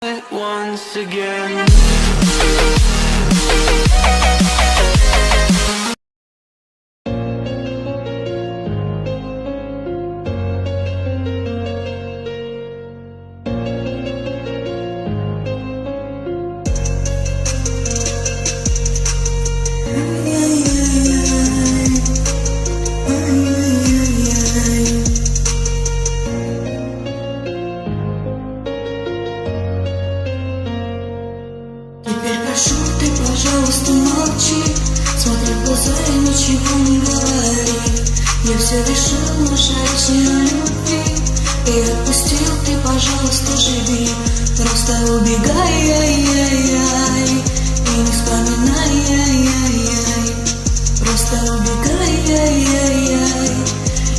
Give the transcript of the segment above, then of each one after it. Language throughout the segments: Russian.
Once again. Теперь прошу, ты, пожалуйста, молчи. Смотри в глаза и ничего не говори. Я все решил, наша речь не о любви. И отпустил, ты, пожалуйста, живи. Просто убегай, ай-яй-яй, и не вспоминай, ай-яй-яй. Просто убегай, ай-яй-яй,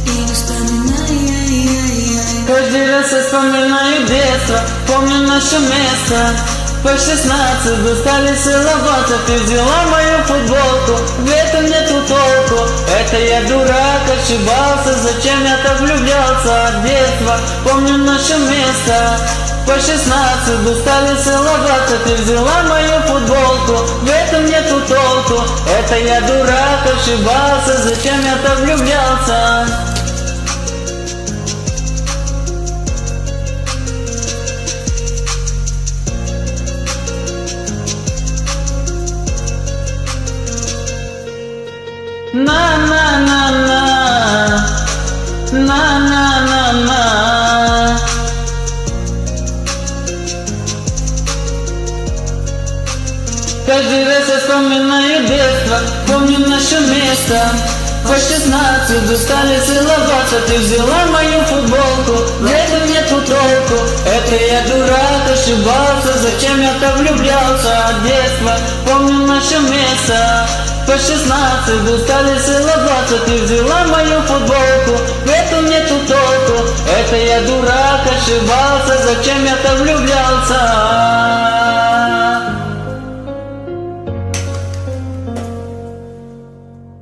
и не вспоминай, ай-яй-яй. Каждый раз я вспоминаю детство, помню наше место. По 16 достали целоваться, ты взяла мою футболку, в этом нету толку. Это я дурак, ошибался, зачем я так влюблялся от детства. Помню наше место. По 16 достали целоваться, ты взяла мою футболку, в этом нету толку. Это я дурак, ошибался, зачем я так влюблялся. На-на-на-на, на-на-на-на. Каждый раз я вспоминаю детство, помню наше место. По 16 достали целоваться, ты взяла мою футболку, в этом нету толку. Это я дурак, ошибался, зачем я так влюблялся от детства. Помню наше место. По 16 достали целоваться, ты взяла мою футболку, в этом нету толку. Это я дурак, ошибался, зачем я так влюблялся.